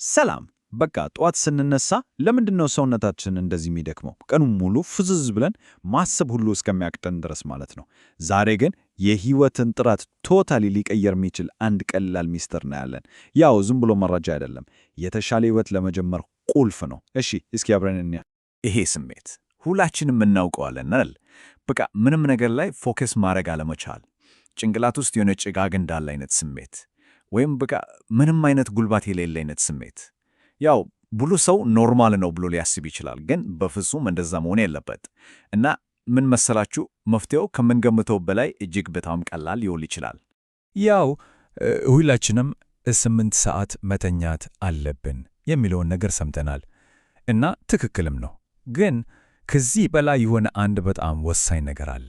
ሰላም። በቃ ጠዋት ስንነሳ ለምንድነው ሰውነታችን እንደዚህ የሚደክመው? ቀኑን ሙሉ ፍዝዝ ብለን ማሰብ ሁሉ እስከሚያቅተን ድረስ ማለት ነው። ዛሬ ግን የህይወትን ጥራት ቶታሊ ሊቀየር የሚችል አንድ ቀላል ሚስጥር እናያለን። ያው ዝም ብሎ መረጃ አይደለም፣ የተሻለ ህይወት ለመጀመር ቁልፍ ነው። እሺ፣ እስኪ አብረን እንያ። ይሄ ስሜት ሁላችንም እናውቀዋለን አይደል? በቃ ምንም ነገር ላይ ፎከስ ማድረግ አለመቻል፣ ጭንቅላት ውስጥ የሆነ ጭጋግ እንዳለ አይነት ስሜት፣ ወይም በቃ ምንም አይነት ጉልባት የሌለ አይነት ስሜት። ያው ብዙ ሰው ኖርማል ነው ብሎ ሊያስብ ይችላል፣ ግን በፍጹም እንደዛ መሆን የለበት። እና ምን መሰላችሁ፣ መፍትሄው ከምንገምተው በላይ እጅግ በጣም ቀላል ሊሆን ይችላል። ያው ሁላችንም 8 ሰዓት መተኛት አለብን የሚለውን ነገር ሰምተናል እና ትክክልም ነው። ግን ከዚህ በላይ የሆነ አንድ በጣም ወሳኝ ነገር አለ።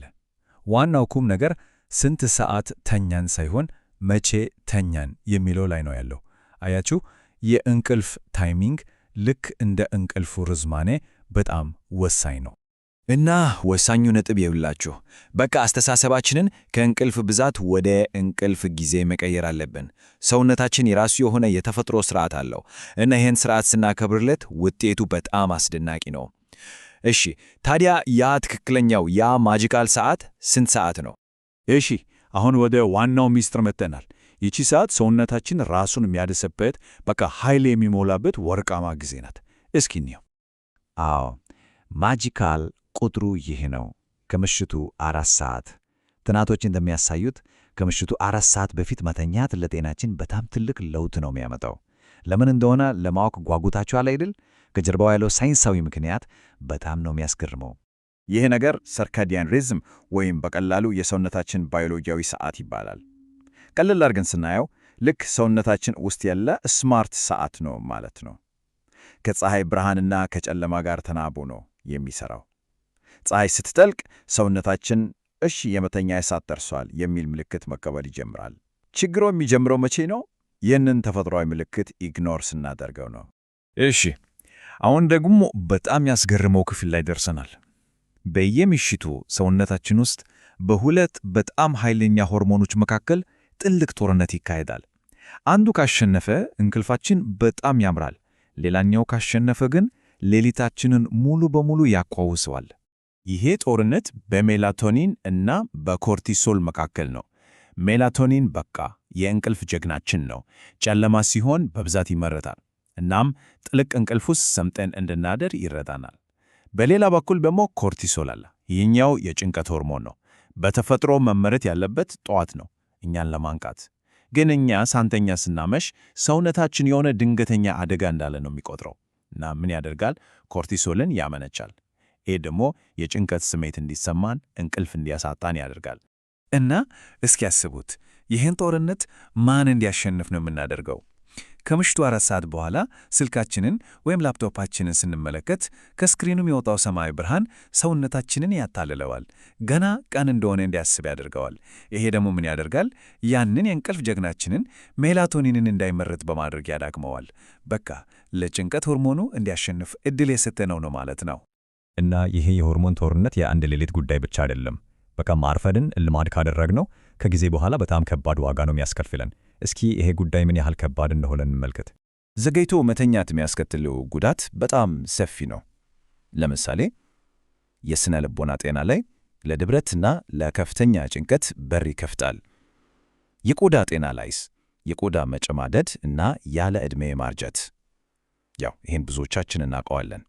ዋናው ቁም ነገር ስንት ሰዓት ተኛን ሳይሆን መቼ ተኛን የሚለው ላይ ነው ያለው። አያችሁ፣ የእንቅልፍ ታይሚንግ ልክ እንደ እንቅልፉ ርዝማኔ በጣም ወሳኝ ነው። እና ወሳኙ ነጥብ ይውላችሁ፣ በቃ አስተሳሰባችንን ከእንቅልፍ ብዛት ወደ እንቅልፍ ጊዜ መቀየር አለብን። ሰውነታችን የራሱ የሆነ የተፈጥሮ ስርዓት አለው እና ይህን ስርዓት ስናከብርለት ውጤቱ በጣም አስደናቂ ነው። እሺ፣ ታዲያ ያ ትክክለኛው ያ ማጂካል ሰዓት ስንት ሰዓት ነው? እሺ፣ አሁን ወደ ዋናው ሚስጥር መጥተናል። ይቺ ሰዓት ሰውነታችን ራሱን የሚያድስበት በቃ ኃይል የሚሞላበት ወርቃማ ጊዜ ናት። እስኪ እንየው። አዎ፣ ማጂካል ቁጥሩ ይህ ነው። ከምሽቱ 4 ሰዓት። ጥናቶች እንደሚያሳዩት ከምሽቱ 4 ሰዓት በፊት መተኛት ለጤናችን በጣም ትልቅ ለውጥ ነው የሚያመጣው። ለምን እንደሆነ ለማወቅ ጓጉታችኋል አይደል? ከጀርባው ያለው ሳይንሳዊ ምክንያት በጣም ነው የሚያስገርመው። ይህ ነገር ሰርካዲያን ሪዝም ወይም በቀላሉ የሰውነታችን ባዮሎጂያዊ ሰዓት ይባላል። ቀለል አድርገን ስናየው ልክ ሰውነታችን ውስጥ ያለ ስማርት ሰዓት ነው ማለት ነው። ከፀሐይ ብርሃንና ከጨለማ ጋር ተናቦ ነው የሚሰራው። ፀሐይ ስትጠልቅ ሰውነታችን እሺ የመተኛ ሰዓት ደርሷል የሚል ምልክት መቀበል ይጀምራል። ችግሩ የሚጀምረው መቼ ነው? ይህንን ተፈጥሯዊ ምልክት ኢግኖር ስናደርገው ነው። እሺ፣ አሁን ደግሞ በጣም ያስገርመው ክፍል ላይ ደርሰናል። በየምሽቱ ሰውነታችን ውስጥ በሁለት በጣም ኃይለኛ ሆርሞኖች መካከል ጥልቅ ጦርነት ይካሄዳል። አንዱ ካሸነፈ እንቅልፋችን በጣም ያምራል። ሌላኛው ካሸነፈ ግን ሌሊታችንን ሙሉ በሙሉ ያቋውሰዋል። ይሄ ጦርነት በሜላቶኒን እና በኮርቲሶል መካከል ነው። ሜላቶኒን በቃ የእንቅልፍ ጀግናችን ነው። ጨለማ ሲሆን በብዛት ይመረታል። እናም ጥልቅ እንቅልፍ ውስጥ ሰምጠን እንድናደር ይረዳናል። በሌላ በኩል ደግሞ ኮርቲሶል አለ። ይህኛው የጭንቀት ሆርሞን ነው። በተፈጥሮ መመረት ያለበት ጠዋት ነው እኛን ለማንቃት። ግን እኛ ሳንተኛ ስናመሽ ሰውነታችን የሆነ ድንገተኛ አደጋ እንዳለ ነው የሚቆጥረው እና ምን ያደርጋል? ኮርቲሶልን ያመነጫል። ይህ ደግሞ የጭንቀት ስሜት እንዲሰማን፣ እንቅልፍ እንዲያሳጣን ያደርጋል። እና እስኪ ያስቡት፣ ይህን ጦርነት ማን እንዲያሸንፍ ነው የምናደርገው? ከምሽቱ 4 ሰዓት በኋላ ስልካችንን ወይም ላፕቶፓችንን ስንመለከት ከስክሪኑ የሚወጣው ሰማያዊ ብርሃን ሰውነታችንን ያታልለዋል። ገና ቀን እንደሆነ እንዲያስብ ያደርገዋል። ይሄ ደግሞ ምን ያደርጋል? ያንን የእንቅልፍ ጀግናችንን ሜላቶኒንን እንዳይመረት በማድረግ ያዳክመዋል። በቃ ለጭንቀት ሆርሞኑ እንዲያሸንፍ ዕድል የሰጠነው ነው ማለት ነው። እና ይሄ የሆርሞን ጦርነት የአንድ ሌሊት ጉዳይ ብቻ አይደለም። በቃ ማርፈድን ልማድ ካደረግነው ከጊዜ በኋላ በጣም ከባድ ዋጋ ነው የሚያስከፍለን። እስኪ ይሄ ጉዳይ ምን ያህል ከባድ እንደሆነ እንመልከት። ዘገይቶ መተኛት የሚያስከትለው ጉዳት በጣም ሰፊ ነው። ለምሳሌ የስነ ልቦና ጤና ላይ ለድብረትና ለከፍተኛ ጭንቀት በር ይከፍታል። የቆዳ ጤና ላይስ የቆዳ መጨማደድ እና ያለ ዕድሜ ማርጀት። ያው ይህን ብዙዎቻችን እናውቀዋለን።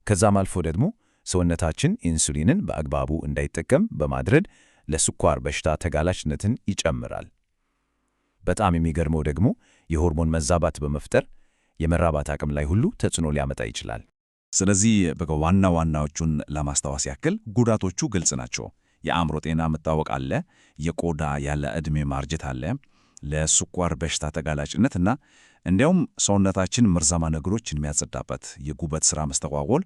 ከዛም አልፎ ደግሞ ሰውነታችን ኢንሱሊንን በአግባቡ እንዳይጠቀም በማድረግ ለስኳር በሽታ ተጋላጭነትን ይጨምራል። በጣም የሚገርመው ደግሞ የሆርሞን መዛባት በመፍጠር የመራባት አቅም ላይ ሁሉ ተጽዕኖ ሊያመጣ ይችላል። ስለዚህ በቃ ዋና ዋናዎቹን ለማስታወስ ያክል ጉዳቶቹ ግልጽ ናቸው። የአእምሮ ጤና መታወቅ አለ፣ የቆዳ ያለ ዕድሜ ማርጀት አለ፣ ለስኳር በሽታ ተጋላጭነት እና እንዲያውም ሰውነታችን መርዛማ ነገሮችን የሚያጸዳበት የጉበት ሥራ መስተጓጎል።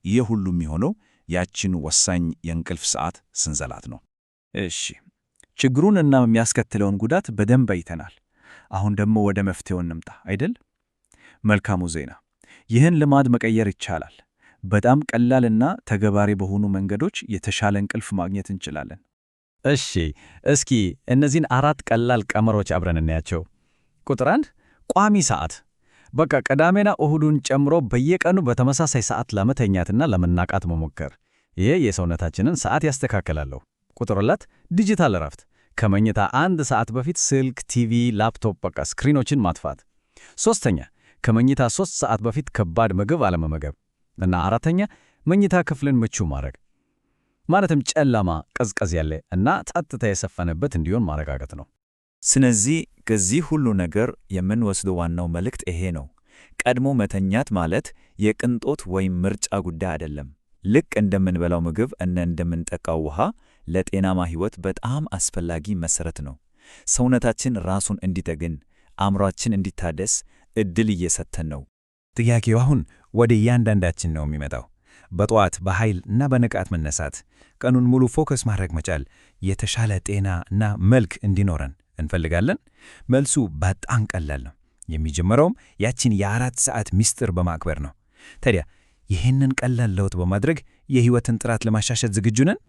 ይህ ሁሉ የሚሆነው ያችን ወሳኝ የእንቅልፍ ሰዓት ስንዘላት ነው። እሺ፣ ችግሩን እና የሚያስከትለውን ጉዳት በደንብ አይተናል። አሁን ደግሞ ወደ መፍትሄው እንምጣ አይደል? መልካሙ ዜና፣ ይህን ልማድ መቀየር ይቻላል። በጣም ቀላልና ተግባራዊ በሆኑ መንገዶች የተሻለ እንቅልፍ ማግኘት እንችላለን። እሺ፣ እስኪ እነዚህን 4 ቀላል ቀመሮች አብረን እናያቸው። ቁጥር 1 ቋሚ ሰዓት። በቃ ቅዳሜና እሁዱን ጨምሮ በየቀኑ በተመሳሳይ ሰዓት ለመተኛትና ለመናቃት መሞከር። ይሄ የሰውነታችንን ሰዓት ያስተካክላለሁ። ቁጥር 2 ዲጂታል እረፍት። ከመኝታ 1 ሰዓት በፊት ስልክ፣ ቲቪ፣ ላፕቶፕ በቃ ስክሪኖችን ማጥፋት። 3ኛ ከመኝታ 3 ሰዓት በፊት ከባድ ምግብ አለመመገብ እና 4ኛ መኝታ ክፍልን ምቹ ማድረግ ማለትም ጨለማ፣ ቀዝቀዝ ያለ እና ጸጥታ የሰፈነበት እንዲሆን ማረጋገጥ ነው። ስለዚህ ከዚህ ሁሉ ነገር የምንወስደው ዋናው መልእክት ይሄ ነው። ቀድሞ መተኛት ማለት የቅንጦት ወይም ምርጫ ጉዳይ አይደለም። ልክ እንደምንበላው ምግብ እና እንደምንጠጣው ውሃ ለጤናማ ሕይወት በጣም አስፈላጊ መሠረት ነው። ሰውነታችን ራሱን እንዲጠግን፣ አእምሯችን እንዲታደስ ዕድል እየሰጠን ነው። ጥያቄው አሁን ወደ እያንዳንዳችን ነው የሚመጣው። በጠዋት በኃይል እና በንቃት መነሳት፣ ቀኑን ሙሉ ፎከስ ማድረግ መቻል፣ የተሻለ ጤና እና መልክ እንዲኖረን እንፈልጋለን? መልሱ በጣም ቀላል ነው። የሚጀምረውም ያችን የ4 ሰዓት ምስጢር በማክበር ነው። ታዲያ ይህንን ቀላል ለውጥ በማድረግ የሕይወትን ጥራት ለማሻሻል ዝግጁ ነን?